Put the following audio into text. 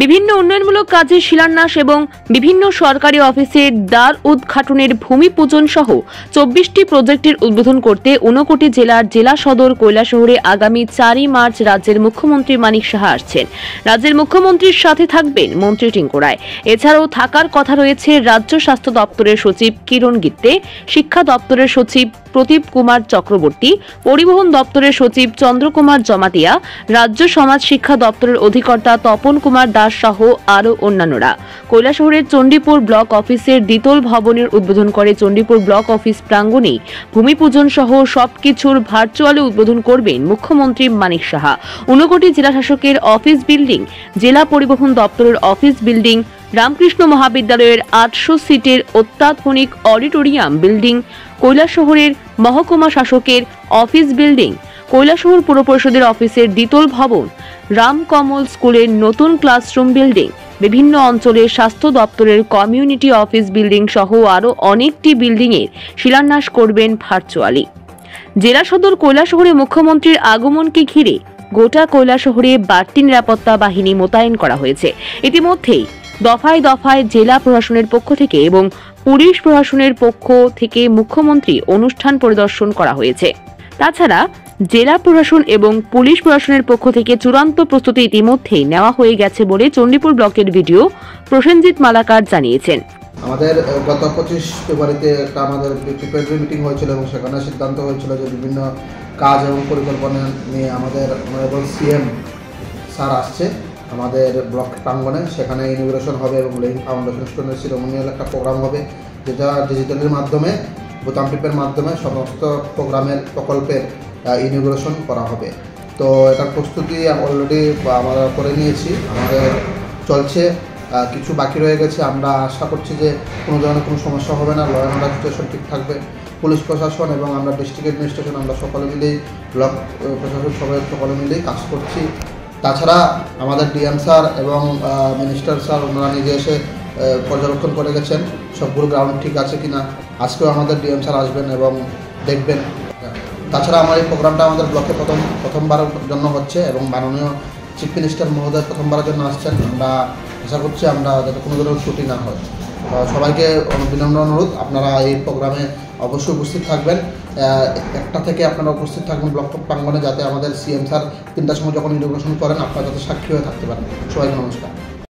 বিভিন্ন উন্নয়নমূলক কাজের শিলান্যাস এবং বিভিন্ন সরকারি অফিসের দ্বার উদ্ঘাটনের ভূমি পূজন সহ 24টি প্রজেক্টের উদ্বোধন করতে ঊনকোটি জেলার জেলা সদর কৈলাসহরে আগামী 4 মার্চ রাজ্যের মুখ্যমন্ত্রী মানিক সাহা আসছেন। রাজ্যের মুখ্যমন্ত্রীর সাথে থাকবেন মন্ত্রী টিঙ্কু রায়। এছাড়াও থাকার কথা রয়েছে রাজ্য স্বাস্থ্য দপ্তরের সচিব কিরণ গিত্তে, শিক্ষা দপ্তরের সচিব প্রদীপ কুমার চক্রবর্তী, পরিবহন দপ্তরের সচিব চন্দ্রকুমার জমাতিয়া, রাজ্য সমাজ শিক্ষা দপ্তরের অধিকর্তা তপন কুমার দাস সহ আরও অন্যান্যরা। কৈলাসহরের চণ্ডীপুর ব্লক অফিসের দ্বিতল ভবনের উদ্বোধন করে চণ্ডীপুর ব্লক অফিস প্রাঙ্গণেই ভূমি পূজন সহ সবকিছুর ভার্চুয়ালি উদ্বোধন করবেন মুখ্যমন্ত্রী মানিক সাহা। ঊনকোটি জেলা শাসকের অফিস বিল্ডিং, জেলা পরিবহন দপ্তরের অফিস বিল্ডিং, রামকৃষ্ণ মহাবিদ্যালয়ের 800 সিটের অত্যাধুনিক অডিটোরিয়াম বিল্ডিং, কৈলাসহরের মহকুমা শাসকের অফিস বিল্ডিং, কৈলাসহর পুর পরিষদের অফিসের দ্বিতল ভবন, রামকমল স্কুলের নতুন ক্লাসরুম বিল্ডিং, বিভিন্ন অঞ্চলের স্বাস্থ্য দপ্তরের কমিউনিটি অফিস বিল্ডিং সহ আরও অনেকটি বিল্ডিংয়ের শিলান্যাস করবেন ভার্চুয়ালি। জেলা সদর কৈলাসহরে মুখ্যমন্ত্রীর আগমনকে ঘিরে গোটা কৈলাসহরে বাড়তি নিরাপত্তা বাহিনী মোতায়েন করা হয়েছে। ইতিমধ্যেই দফায় দফায় জেলা প্রশাসনের পক্ষ থেকে এবং পুলিশ প্রশাসনের পক্ষ থেকে মুখ্যমন্ত্রী অনুষ্ঠান পরিদর্শন করা হয়েছে। তাছাড়া জেলা প্রশাসন এবং পুলিশ প্রশাসনের পক্ষ থেকে চূড়ান্ত প্রস্তুতি ইতিমধ্যেই নেওয়া হয়ে গেছে বলে চণ্ডীপুর ব্লকের ভিডিও প্রসেনজিৎ মালাকার জানিয়েছেন। আমাদের গত 25 ফেব্রুয়ারিতে একটা আমাদের প্রিপারেটরি মিটিং হয়েছিল এবং সেখানে সিদ্ধান্ত হয়েছিল যে বিভিন্ন কাজ এবং পরিকল্পনা নিয়ে আমাদের অনারেবল সিএম স্যার আসছে আমাদের ব্লক প্রাঙ্গণে। সেখানে ইনোগ্রেশন হবে এবং লেইং ফাউন্ডেশন স্টোনের সিরিমোনিয়াল একটা প্রোগ্রাম হবে, যেটা ডিজিটালের মাধ্যমে বোতাম টিপের মাধ্যমে সমস্ত প্রকল্পের ইনোগ্রেশন করা হবে। তো এটার প্রস্তুতি অলরেডি আমরা করে নিয়েছি, আমাদের চলছে, কিছু বাকি রয়ে গেছে। আমরা আশা করছি যে কোনো ধরনের কোনো সমস্যা হবে না, ল অ্যান্ড অর্ডার সিচুয়েশন ঠিক থাকবে। পুলিশ প্রশাসন এবং আমরা ডিস্ট্রিক্ট অ্যাডমিনিস্ট্রেশন আমরা সকলে মিলেই, ব্লক প্রশাসন সকলে মিলেই কাজ করছি। তাছাড়া আমাদের ডিএম স্যার এবং মিনিস্টার স্যার ওনারা নিজে এসে পর্যবেক্ষণ করে গেছেন সবগুলো গ্রাউন্ড ঠিক আছে কিনা। আজকেও আমাদের ডিএম স্যার আসবেন এবং দেখবেন। তাছাড়া আমার এই প্রোগ্রামটা আমাদের ব্লকে প্রথমবারের জন্য হচ্ছে এবং মাননীয় চিফ মিনিস্টার মহোদয় প্রথমবারের জন্য আসছেন। আমরা আশা করছি আমরা যাতে কোনো ধরনের ত্রুটি না হয়। সবাইকে বিনম্র অনুরোধ, আপনারা এই প্রোগ্রামে অবশ্যই উপস্থিত থাকবেন। 1টা থেকে আপনারা উপস্থিত থাকবেন ব্লক প্রাঙ্গণে, যাতে আমাদের সিএম স্যার 3টার সময় যখন ইনোগ্রেশন করেন আপনারা যাতে সাক্ষী হয়ে থাকতে পারেন। সবাইকে নমস্কার।